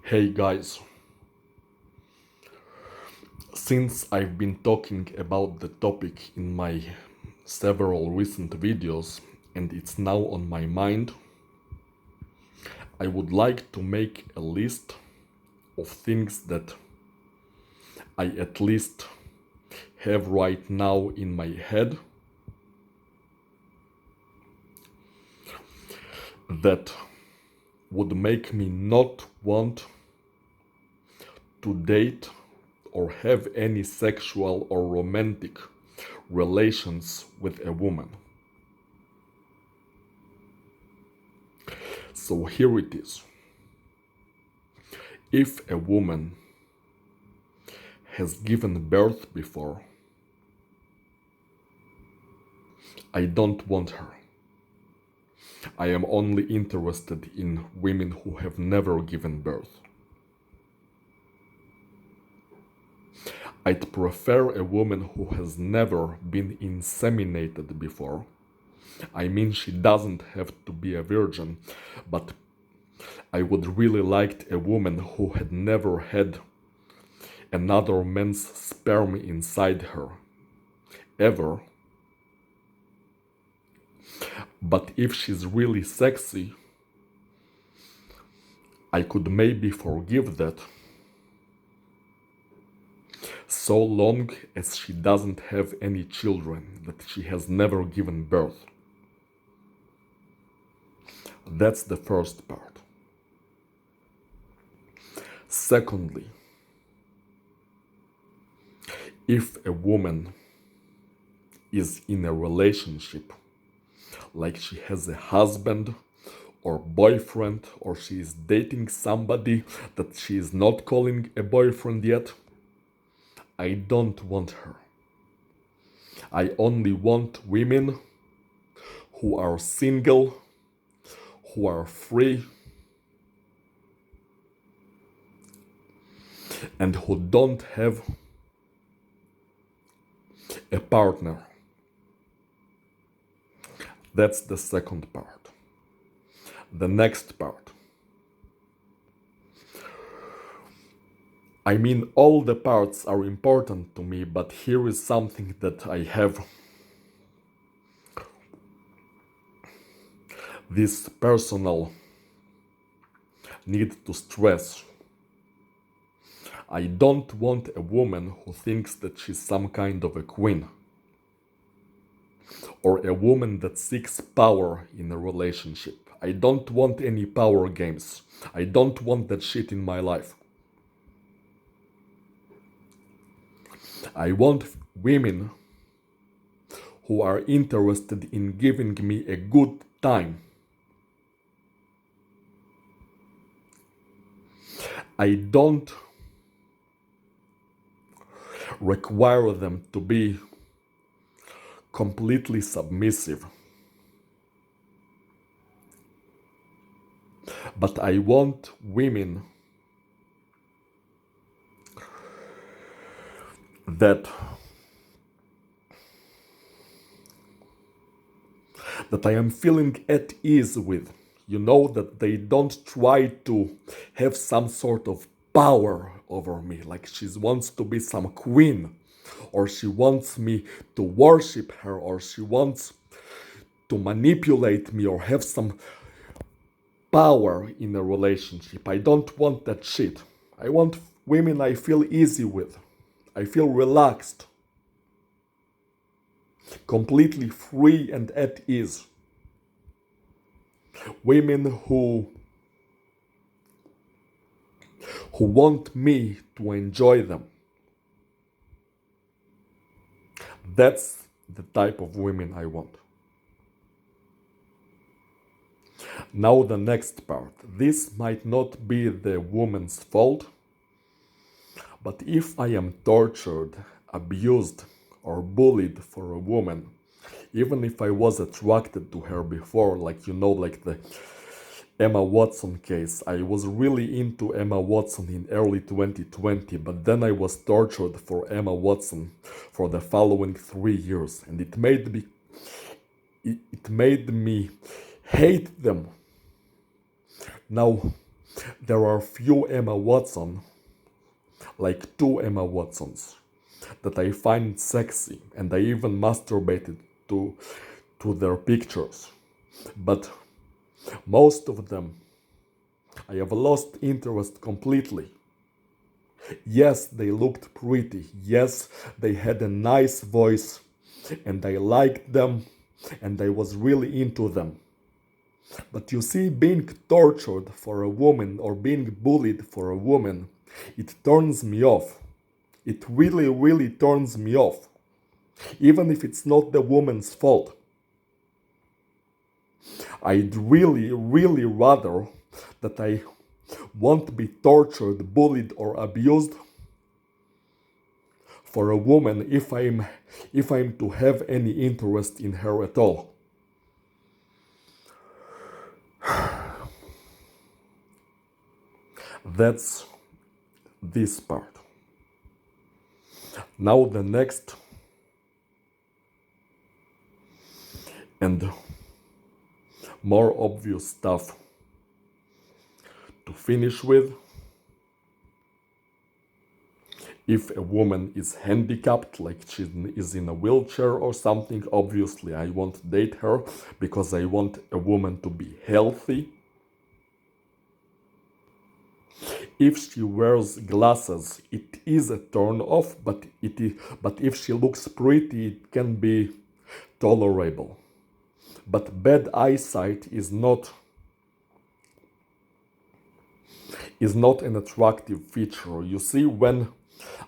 Hey guys, since I've been talking about the topic in my several recent videos and it's now on my mind, I would like to make a list of things that I at least have right now in my head that would make me not want to date or have any sexual or romantic relations with a woman. So here it is. If a woman has given birth before, I don't want her. I am only interested in women who have never given birth. I'd prefer a woman who has never been inseminated before. I mean, she doesn't have to be a virgin, but I would really like a woman who had never had another man's sperm inside her, ever. But if she's really sexy, I could maybe forgive that, so long as she doesn't have any children, that she has never given birth. That's the first part. Secondly, if a woman is in a relationship, like she has a husband or boyfriend, or she is dating somebody that she is not calling a boyfriend yet, I don't want her. I only want women who are single, who are free, and who don't have a partner. That's the second part. The next part. I mean, all the parts are important to me, but here is something that I have this personal need to stress. I don't want a woman who thinks that she's some kind of a queen, or a woman that seeks power in a relationship. I don't want any power games. I don't want that shit in my life. I want women who are interested in giving me a good time. I don't require them to be completely submissive, but I want women that I am feeling at ease with. You know, that they don't try to have some sort of power over me, like she wants to be some queen, or she wants me to worship her, or she wants to manipulate me or have some power in a relationship. I don't want that shit. I want women I feel easy with. I feel relaxed, completely free and at ease. Women who want me to enjoy them. That's the type of women I want. Now the next part. This might not be the woman's fault, but if I am tortured, abused, or bullied for a woman, even if I was attracted to her before, like like the Emma Watson case. I was really into Emma Watson in early 2020, but then I was tortured for Emma Watson for the following 3 years, and it made me hate them. Now, There are few Emma Watson, like two Emma Watsons, that I find sexy, and I even masturbated to their pictures. But most of them, I have lost interest completely. Yes, they looked pretty. Yes, they had a nice voice, and I liked them, and I was really into them. But you see, being tortured for a woman or being bullied for a woman, it turns me off. It really, really turns me off. Even if it's not the woman's fault. I'd really, really rather that I won't be tortured, bullied, or abused for a woman if I'm to have any interest in her at all. That's this part. Now the next and more obvious stuff to finish with. If a woman is handicapped, like she is in a wheelchair or something, obviously I won't date her because I want a woman to be healthy. If she wears glasses, it is a turn off, but if she looks pretty, it can be tolerable. But bad eyesight is not an attractive feature. You see, when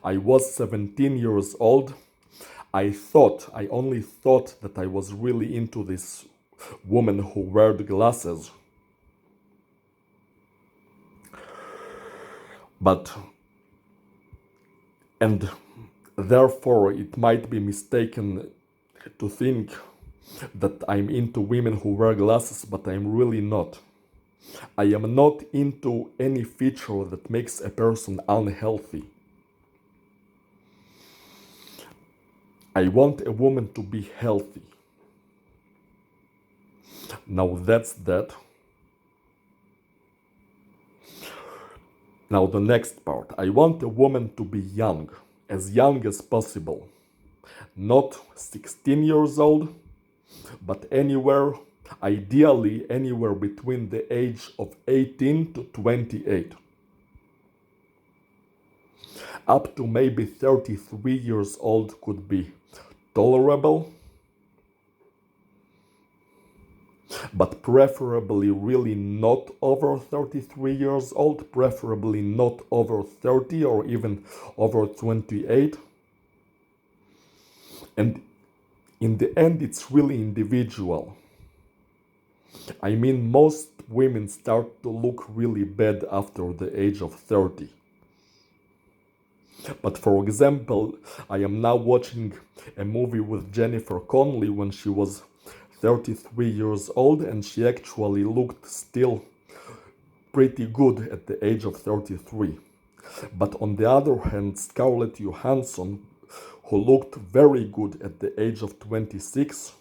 I was 17 years old, I only thought that I was really into this woman who wore glasses. And therefore it might be mistaken to think that I'm into women who wear glasses, but I'm really not. I am not into any feature that makes a person unhealthy. I want a woman to be healthy. Now that's that. Now the next part. I want a woman to be young as possible. Not 16 years old, but ideally anywhere between the age of 18 to 28. Up to maybe 33 years old could be tolerable, but preferably really not over 33 years old, preferably not over 30 or even over 28. And in the end, it's really individual. I mean, most women start to look really bad after the age of 30. But for example, I am now watching a movie with Jennifer Connelly when she was 33 years old, and she actually looked still pretty good at the age of 33. But on the other hand, Scarlett Johansson, who looked very good at the age of 26,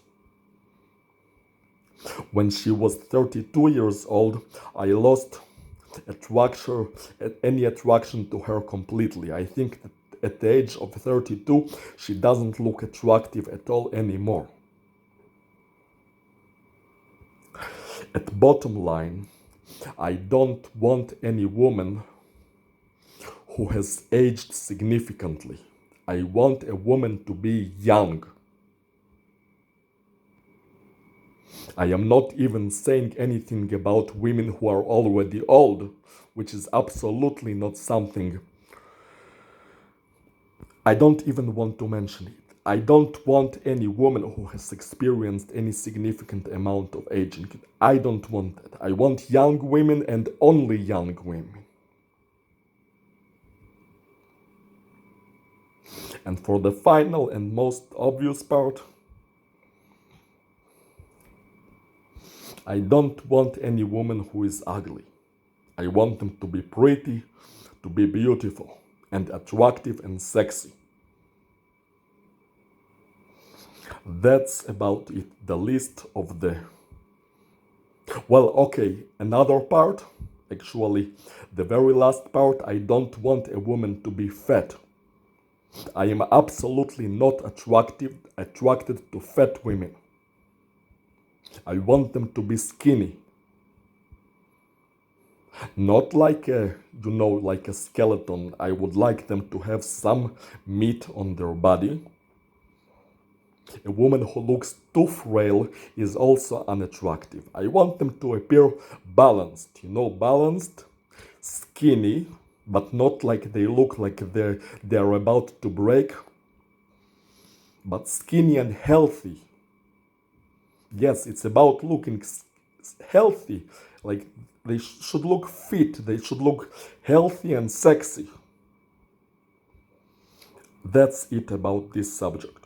when she was 32 years old, I lost any attraction to her completely. I think that at the age of 32, she doesn't look attractive at all anymore. At bottom line, I don't want any woman who has aged significantly. I want a woman to be young. I am not even saying anything about women who are already old, which is absolutely not something. I don't even want to mention it. I don't want any woman who has experienced any significant amount of aging. I don't want that. I want young women and only young women. And for the final and most obvious part, I don't want any woman who is ugly. I want them to be pretty, to be beautiful, and attractive and sexy. That's about it, the list of the... Well, okay, another part Actually, the very last part, I don't want a woman to be fat. I am absolutely not attracted to fat women. I want them to be skinny. Not like like a skeleton. I would like them to have some meat on their body. A woman who looks too frail is also unattractive. I want them to appear balanced, balanced, skinny, but not like they look like they're about to break, but skinny and healthy. Yes, it's about looking healthy. Like they should look fit, they should look healthy and sexy. That's it about this subject.